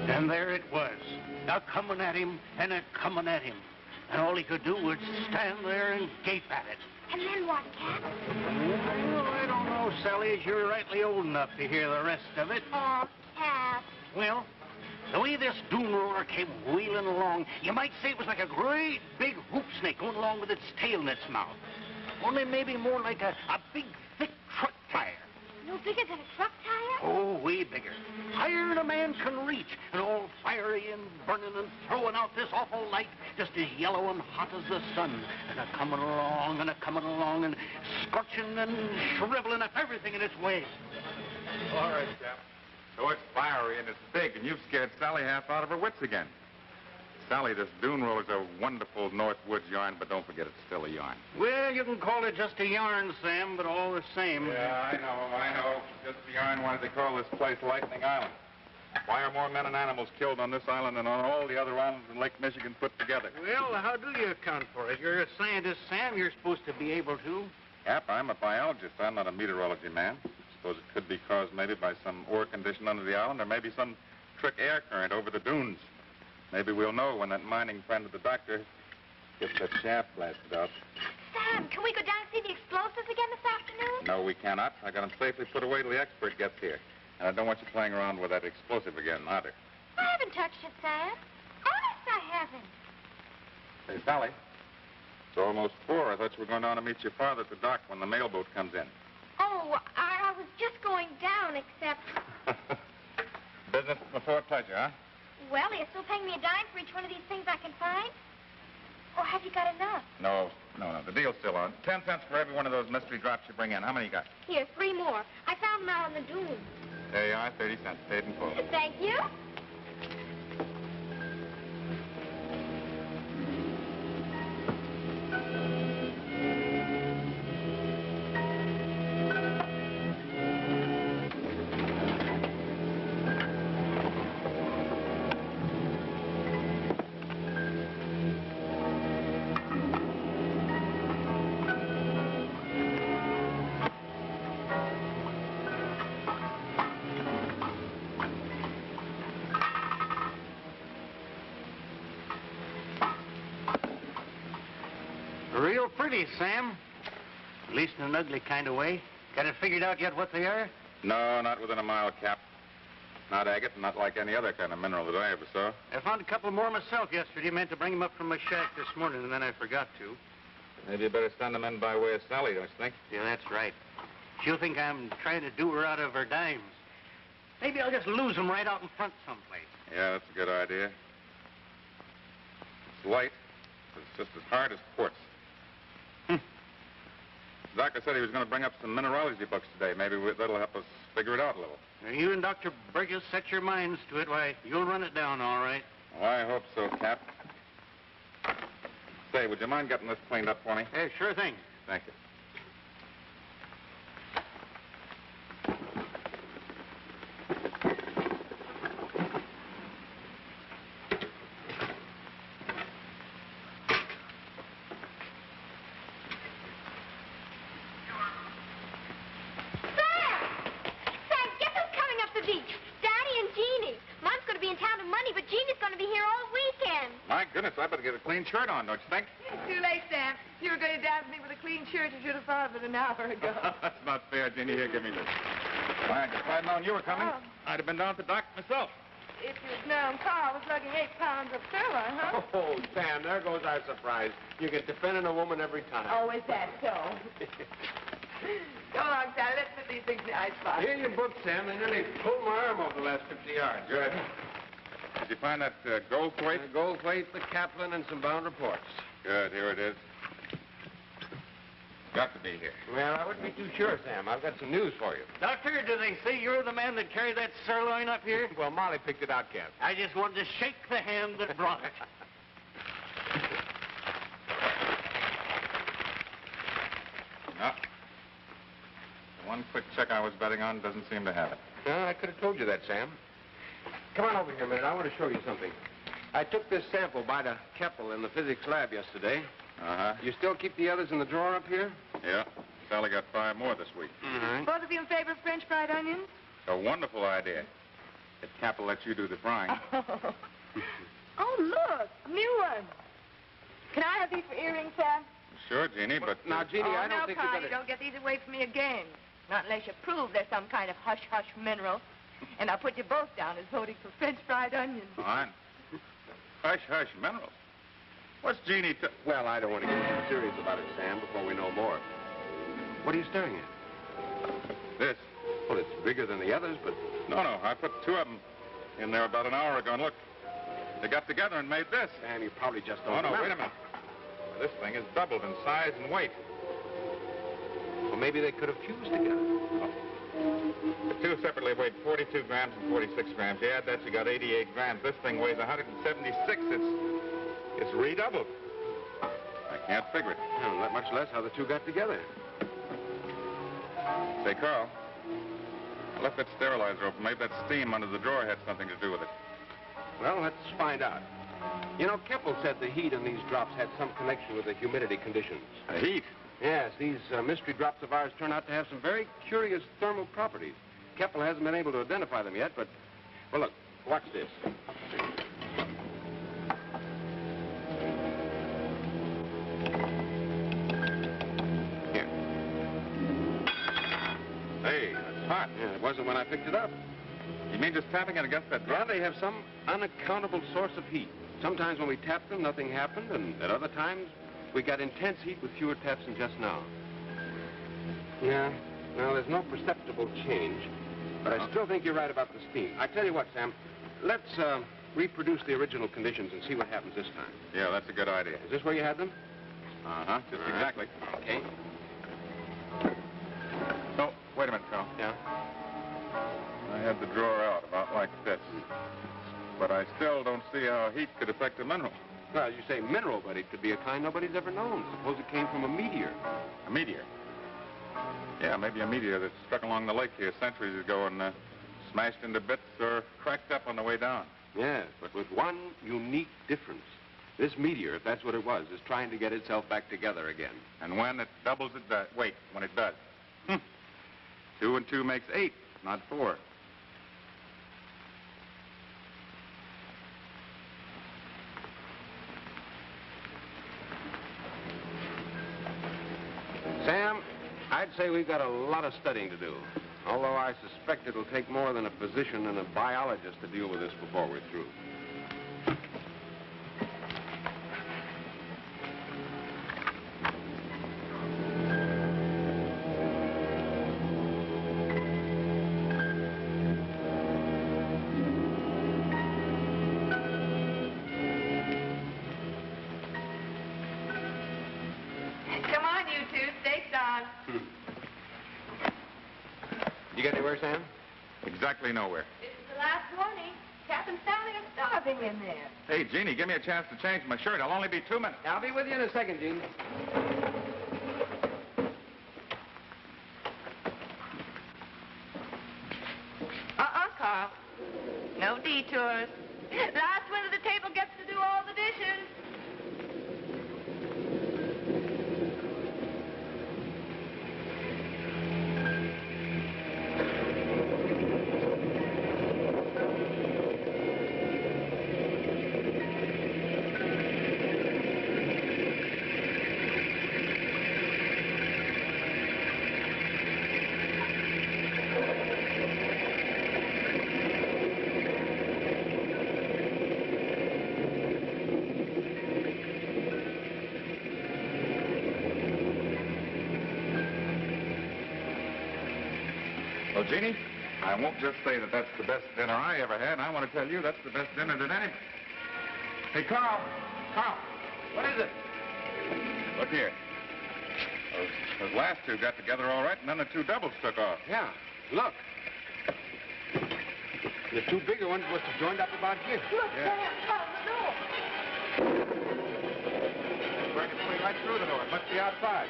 And there it was, a-coming at him and a-coming at him. And all he could do was stand there and gape at it. And then what, Cap? Well, I don't know, Sally, as you're rightly old enough to hear the rest of it. Oh, Cap. Well, the way this Dune Roller came wheeling along, you might say it was like a great big hoop snake going along with its tail in its mouth. Only maybe more like a big, thick truck tire. No bigger than a truck tire? Oh, way bigger. Higher than a man can reach, and all fiery and burning and throwing out this awful light, just as yellow and hot as the sun, and a-coming along and a-coming along and scorching and shriveling up everything in its way. All right, Cap. So it's fiery and it's big, and you've scared Sally half out of her wits again. Sally, this Dune Roller's a wonderful North Woods yarn, but don't forget it's still a yarn. Well, you can call it just a yarn, Sam, but all the same. Yeah, I know. Just a yarn. Why do they call this place Lightning Island? Why are more men and animals killed on this island than on all the other islands in Lake Michigan put together? Well, how do you account for it? You're a scientist, Sam. You're supposed to be able to. Cap, I'm a biologist. I'm not a meteorology man. Suppose it could be caused maybe by some ore condition under the island, or maybe some trick air current over the dunes. Maybe we'll know when that mining friend of the doctor gets that shaft blasted out. Sam, can we go down and see the explosives again this afternoon? No, we cannot. I got them safely put away till the expert gets here. And I don't want you playing around with that explosive again, either. I haven't touched it, Sam. Honest, I haven't. Hey, Sally. It's almost 4. I thought you were going down to meet your father at the dock when the mailboat comes in. Oh, I was just going down, except... Business before pleasure, huh? Well, are you still paying me a dime for each one of these things I can find? Or have you got enough? No. The deal's still on. 10 cents for every one of those mystery drops you bring in. How many you got? Here, 3 more. I found them out on the dune. There you are, 30 cents. Paid in full. Thank you. Real pretty, Sam. At least in an ugly kind of way. Got it figured out yet what they are? No, not within a mile, Cap. Not agate, not like any other kind of mineral that I ever saw. I found a couple more myself yesterday. Meant to bring them up from my shack this morning, and then I forgot to. Maybe you better send them in by way of Sally, don't you think? Yeah, that's right. She'll think I'm trying to do her out of her dimes. Maybe I'll just lose them right out in front someplace. Yeah, that's a good idea. It's light, but it's just as hard as quartz. The doctor said he was going to bring up some mineralogy books today. Maybe that'll help us figure it out a little. Now, you and Dr. Burgess set your minds to it. Why, you'll run it down all right. Well, I hope so, Cap. Say, would you mind getting this cleaned up for me? Hey, sure thing. Thank you. I better get a clean shirt on, don't you think? It's too late, Sam. You were going to dance with me with a clean shirt. You should have thought of it an hour ago. That's not fair, Jeannie. Here, give me this. Why, if I'd known you were coming, I'd have been down at the dock myself. If you'd known Carl was lugging 8 pounds of sirloin, huh? Oh, Sam, there goes our surprise. You get defending a woman every time. Oh, is that so? Come along, Sally. Let's put these things in the icebox. Here you booked, Sam. They nearly pulled my arm off the last 50 yards. Good. Did you find that gold plate? The gold plate, the Kaplan, and some bound reports. Good. Here it is. Got to be here. Well, I wouldn't be too sure, Sam. I've got some news for you. Doctor, do they say you're the man that carried that sirloin up here? Well, Molly picked it out, Cap. I just wanted to shake the hand that brought it. No. The one quick check I was betting on doesn't seem to have it. No, I could have told you that, Sam. Come on over here a minute. I want to show you something. I took this sample by to Keppel in the physics lab yesterday. Uh-huh. You still keep the others in the drawer up here? Yeah. Sally got 5 more this week. Mm-hmm. Both of you in favor of French fried onions? A wonderful idea. If Cap'll let you do the frying. Oh, look, a new one. Can I have these for earrings, Sam? Sure, Jeannie, but... Now, Jeannie, I don't think you Carl, better... you don't get these away from me again. Not unless you prove there's some kind of hush-hush mineral. And I'll put you both down as voting for French fried onions. Fine. Hush, minerals. What's Jeannie Well, I don't want to get too serious about it, Sam, before we know more. What are you staring at? This. Well, it's bigger than the others, but... No, I put two of them in there about an hour ago, and look. They got together and made this. Sam, you probably just Oh, don't no, remember. wait a minute. This thing is doubled in size and weight. Well, maybe they could have fused together. The two separately weighed 42 grams and 46 grams. You add that, you got 88 grams. This thing weighs 176. It's redoubled. I can't figure it. Well, not much less how the two got together. Say, Carl, I left that sterilizer open. Maybe that steam under the drawer had something to do with it. Well, let's find out. You know, Keppel said the heat in these drops had some connection with the humidity conditions. The heat? Yes, these mystery drops of ours turn out to have some very curious thermal properties. Keppel hasn't been able to identify them yet, but... Well, look, watch this. Here. Hey, that's hot. Yeah, it wasn't when I picked it up. You mean just tapping it against that Yeah, drawer? they have some unaccountable source of heat. Sometimes when we tapped them, nothing happened, and at other times, we got intense heat with fewer taps than just now. Yeah, well, there's no perceptible change, but I still think you're right about the steam. I tell you what, Sam, let's reproduce the original conditions and see what happens this time. Yeah, that's a good idea. Is this where you had them? Uh-huh, just All right. exactly. Okay. Oh, wait a minute, Carl. Yeah? I had the drawer out about like this. But I still don't see how heat could affect a mineral. Well, you say mineral, but it could be a kind nobody's ever known. Suppose it came from a meteor. A meteor? Yeah, maybe a meteor that struck along the lake here centuries ago and smashed into bits or cracked up on the way down. Yes, but with one unique difference. This meteor, if that's what it was, is trying to get itself back together again. And when it doubles it does. Wait, when it does. 2 and 2 makes 8, not 4. Sam, I'd say we've got a lot of studying to do. Although I suspect it'll take more than a physician and a biologist to deal with this before we're through. Come on, you two. Steak's on. You get anywhere, Sam? Exactly nowhere. This is the last warning. Captain Stanley is starving in there. Hey, Jeannie, give me a chance to change my shirt. I'll only be 2 minutes. I'll be with you in a second, Gene. Carl. No detours. Last one at the table gets to do all the dishes. Well, Jeannie, I won't just say that that's the best dinner I ever had. I want to tell you that's the best dinner that any... Hey, Carl! Carl! What is it? Look here. Those last two got together all right, and then the two doubles took off. Yeah, look. The two bigger ones must have joined up about here. Look, Yeah. Sam, close the door. Breaking its way right through the door. It must be outside.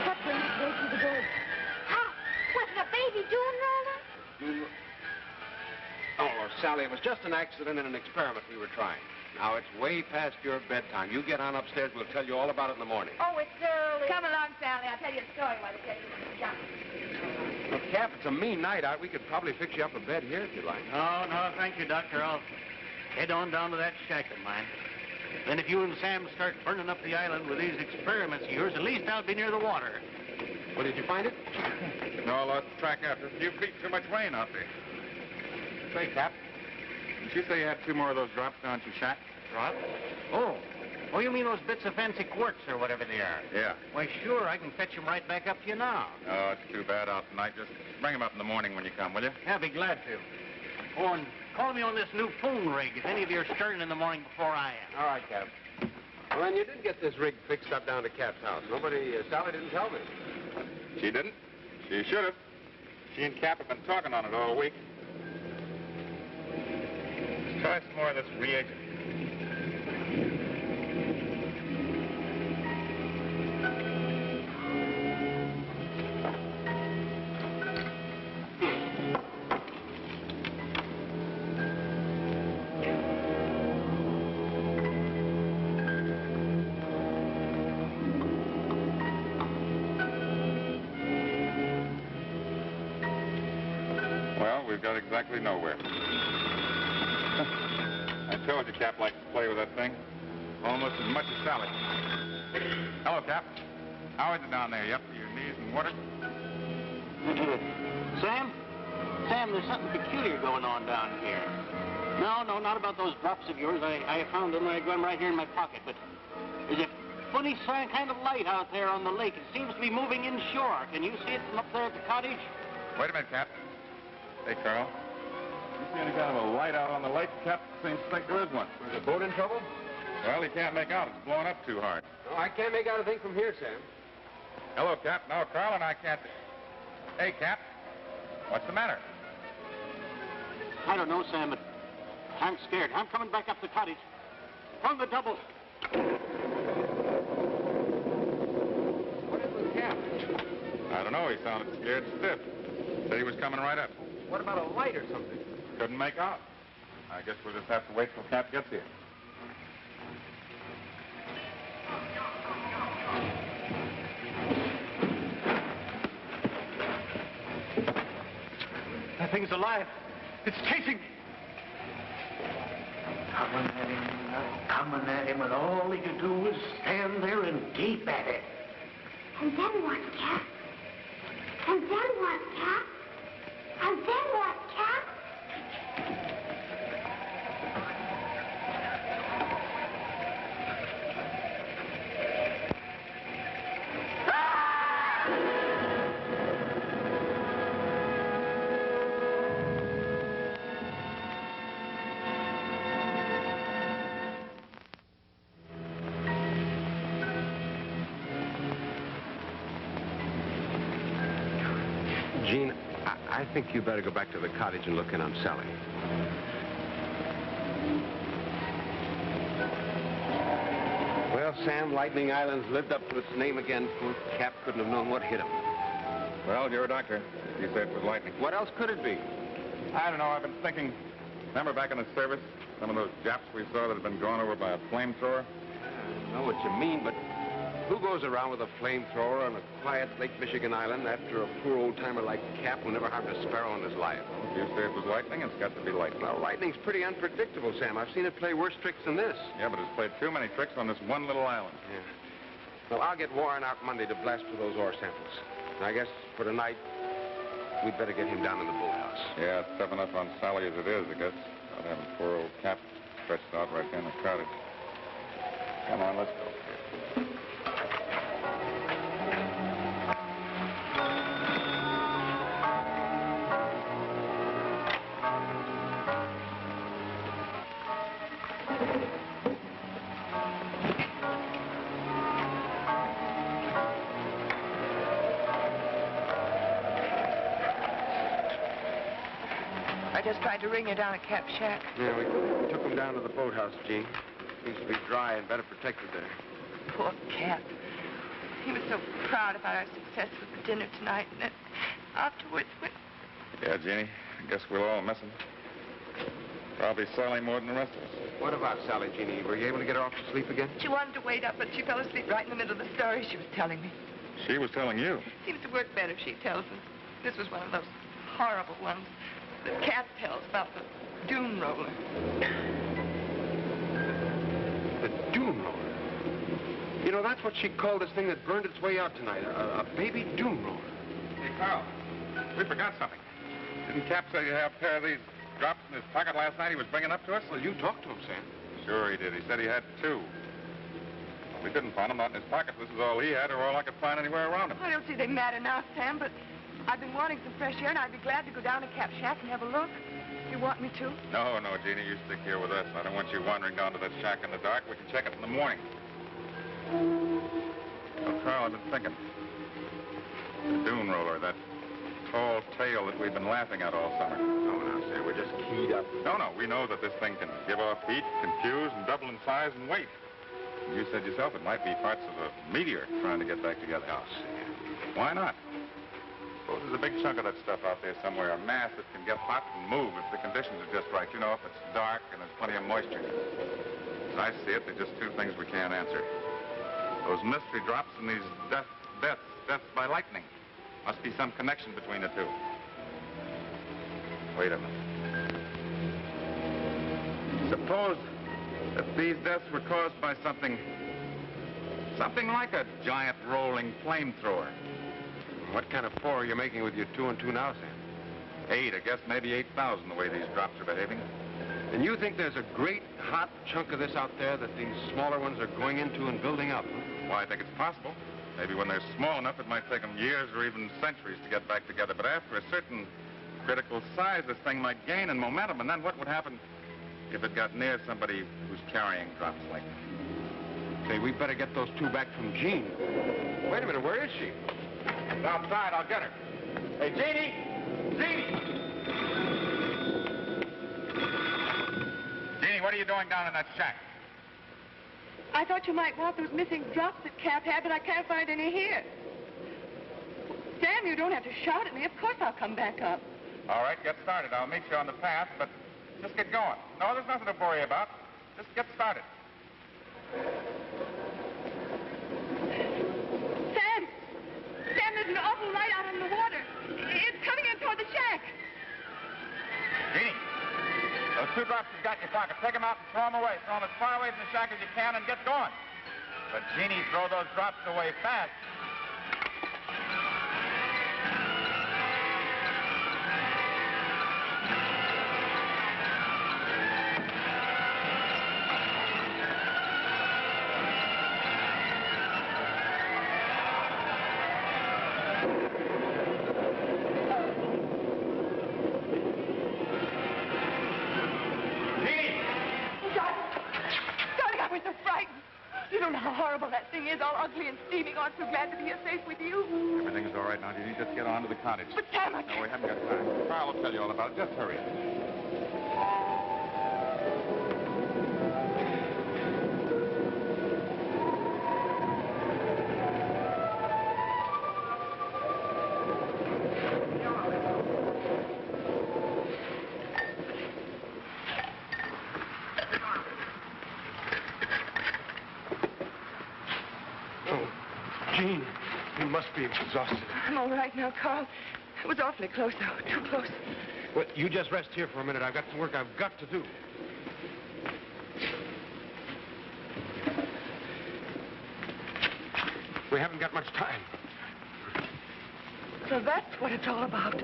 What brings it way through the door? How? Was it a baby Dune Roller? Oh, Sally, it was just an accident and an experiment we were trying. Now, it's way past your bedtime. You get on upstairs. We'll tell you all about it in the morning. Oh, it's early. Come along, Sally. I'll tell you a story while the kettle is jump. Well, Cap, it's a mean night out. We could probably fix you up a bed here if you'd like. No, no, thank you, Doctor. I'll head on down to that shack of mine. Then if you and Sam start burning up the island with these experiments of yours, at least I'll be near the water. Well, did you find it? No, I lost track after a few feet. Too much rain out there. Say, Cap, did you say you had 2 more of those drops down at your shack? Drops? Oh, you mean those bits of fancy quartz or whatever they are? Yeah. Why, sure, I can fetch them right back up to you now. Oh, it's too bad out tonight. Just bring them up in the morning when you come, will you? Yeah, I'll be glad to. Oh, and call me on this new phone rig if any of you are starting in the morning before I am. All right, Cap. Well, then you did get this rig fixed up down to Cap's house. Sally didn't tell me. She didn't? She should have. She and Cap have been talking on it all week. Let's try some more of this reagent. We've got exactly nowhere. I told you Cap likes to play with that thing. Almost as much as Sally. Hello, Cap. How is it down there? You up to your knees in water? Sam? Sam, there's something peculiar going on down here. No, not about those drops of yours. I found them. I got them right here in my pocket. But there's a funny kind of light out there on the lake. It seems to be moving inshore. Can you see it from up there at the cottage? Wait a minute, Cap. Hey, Carl. You see any kind of a light out on the lake? Cap seems to think there is one. Is the boat in trouble? Well, he can't make out. It's blowing up too hard. No, I can't make out a thing from here, Sam. Hello, Cap. No, Carl and I can't... Hey, Cap. What's the matter? I don't know, Sam, but I'm scared. I'm coming back up the cottage. On the double. What is with Cap? I don't know. He sounded scared stiff. Said he was coming right up. What about a light or something? Couldn't make out. I guess we'll just have to wait till Cap gets here. That thing's alive. It's chasing. Coming at him, and all he could do was stand there and gape at it. And then what, Cap? And then what, Cap? And then what, Cap? Gene, I think you better go back to the cottage and look in on Sally. Well, Sam, Lightning Island's lived up to its name again. Poor Cap couldn't have known what hit him. Well, you're a doctor. You said it was lightning. What else could it be? I don't know. I've been thinking... Remember back in the service? Some of those Japs we saw that had been gone over by a flamethrower? I know what you mean, but who goes around with a flamethrower on a quiet Lake Michigan island after a poor old-timer like Cap who never harmed a sparrow in his life? If you say it was lightning, it's got to be lightning. Well, lightning's pretty unpredictable, Sam. I've seen it play worse tricks than this. Yeah, but it's played too many tricks on this one little island. Yeah. Well, I'll get Warren out Monday to blast for those ore samples. And I guess for tonight, we'd better get him down in the boathouse. Yeah, it's tough enough on Sally as it is, I guess. Not having poor old Cap stretched out right there in the cottage. Come on, let's go. I just tried to ring you down at Cap's shack. Yeah, we took him down to the boathouse, Gene. Seems to be dry and better protected there. Poor Cap. He was so proud about our success with the dinner tonight, and then afterwards, when... Yeah, Jeannie, I guess we'll all miss him. Probably Sally more than the rest of us. What about Sally, Jeannie? Were you able to get her off to sleep again? She wanted to wait up, but she fell asleep right in the middle of the story she was telling me. She was telling you. Seems to work better if she tells them. This was one of those horrible ones that Cat tells about the Dune Roller. The Dune Roller? You know, that's what she called this thing that burned its way out tonight, a baby Dune Roller. Hey, Carl, we forgot something. Didn't Cap say you have a pair of these drops in his pocket last night he was bringing up to us? Well, you talked to him, Sam. Sure he did. He said he had 2. We couldn't find them, not in his pocket. This is all he had or all I could find anywhere around him. I don't see they matter now, Sam, but I've been wanting some fresh air, and I'd be glad to go down to Cap's shack and have a look. If you want me to. No, Jeannie, you stick here with us. I don't want you wandering down to that shack in the dark. We can check it in the morning. Well, Carl, I've been thinking. The Dune Roller, that tall tale that we've been laughing at all summer. No, now, Sam, we're just keyed up. No, we know that this thing can give off heat, confuse, and double in size and weight. You said yourself it might be parts of a meteor trying to get back together. Oh, Sam. Why not? Suppose there's a big chunk of that stuff out there somewhere, a mass that can get hot and move if the conditions are just right. You know, if it's dark and there's plenty of moisture. As I see it, there are just 2 things we can't answer. Those mystery drops and these deaths by lightning. Must be some connection between the 2. Wait a minute. Suppose that these deaths were caused by something like a giant rolling flamethrower. What kind of 4 are you making with your 2 and 2 now, Sam? 8, I guess maybe 8,000 the way these drops are behaving. And you think there's a great hot chunk of this out there that these smaller ones are going into and building up? Huh? Well, I think it's possible. Maybe when they're small enough, it might take them years or even centuries to get back together. But after a certain critical size, this thing might gain in momentum. And then what would happen if it got near somebody who's carrying drops like that? Say, we better get those 2 back from Jean. Wait a minute, where is she? She's outside. I'll get her. Hey, Jeannie! Jeannie! Jeannie, what are you doing down in that shack? I thought you might want those missing drops that Cap had, but I can't find any here. Sam, you don't have to shout at me. Of course I'll come back up. All right, get started. I'll meet you on the path, but just get going. No, there's nothing to worry about. Just get started. Sam, there's an awful light out in the water. It's coming in toward the shack. Jeannie, those 2 drops you've got in your pocket, take them out and throw them away. Throw them as far away from the shack as you can and get going. But, Jeannie, throw those drops away fast. You don't know how horrible that thing is, all ugly and steaming. Oh, I'm so glad to be here safe with you. Everything's all right now, Jeannie. Just get on to the cottage. But, Sam, No, we haven't got time. Carl will tell you all about it. Just hurry. Jean, you must be exhausted. I'm all right now, Carl. It was awfully close, though. Too close. Well, you just rest here for a minute. I've got some work I've got to do. We haven't got much time. So that's what it's all about.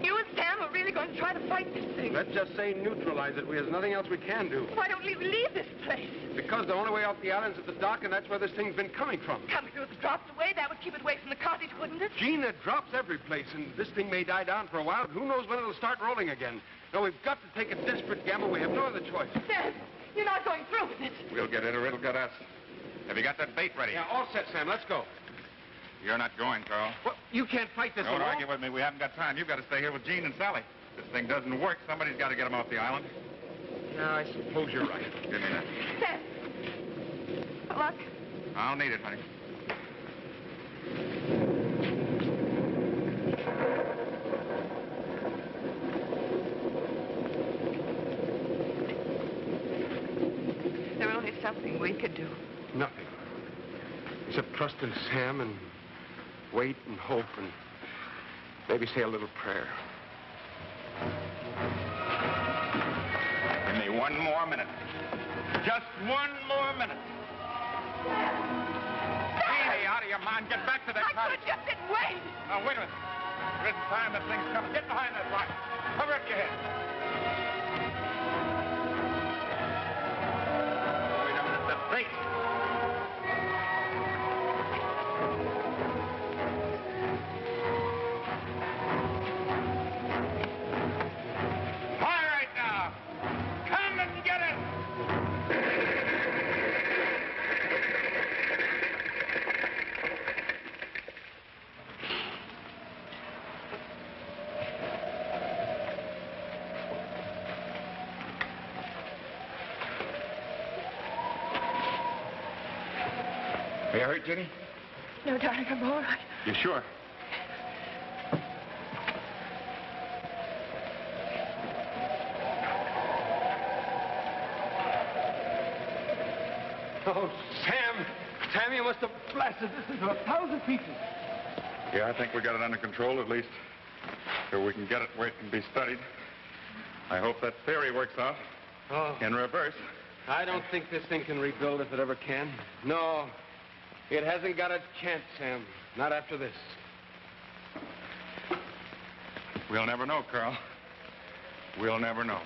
You and Sam are really going to try to fight this thing. Let's just say neutralize it. There's nothing else we can do. Why don't we leave this place? Because the only way off the island's at the dock, and that's where this thing's been coming from. Come through the drops away. That would keep it away from the cottage, wouldn't it? Gene, it drops every place, and this thing may die down for a while. Who knows when it'll start rolling again? No, we've got to take a desperate gamble. We have no other choice. Sam, you're not going through with it. We'll get it or it'll get us. Have you got that bait ready? Yeah, all set, Sam. Let's go. You're not going, Carl. Well, you can't fight this Don't alone. argue with me. We haven't got time. You've got to stay here with Jean and Sally. This thing doesn't work. Somebody's got to get them off the island. Yeah, I suppose you're right. Give me that. Sam. Look. I don't need it, honey. we could do. Nothing. Except trust in Sam and wait and hope and maybe say a little prayer. Give me 1 more minute. Just 1 more minute. Hey, out of your mind. Get back to that I cottage. could just sit and wait. Now, wait a minute. There isn't time. That thing's coming. Get behind that rock. Cover up your head. Wait a minute. The bait. All right, now. Come and get it. Are you hurt, Jenny? No, darling, I'm all right. You sure? Oh, Sam! Sam, you must have blasted this into 1,000 pieces. Yeah, I think we got it under control, at least. So we can get it where it can be studied. I hope that theory works out. Oh. In reverse. I don't think this thing can rebuild if it ever can. No. It hasn't got a chance, Sam. Not after this. We'll never know, Carl. We'll never know.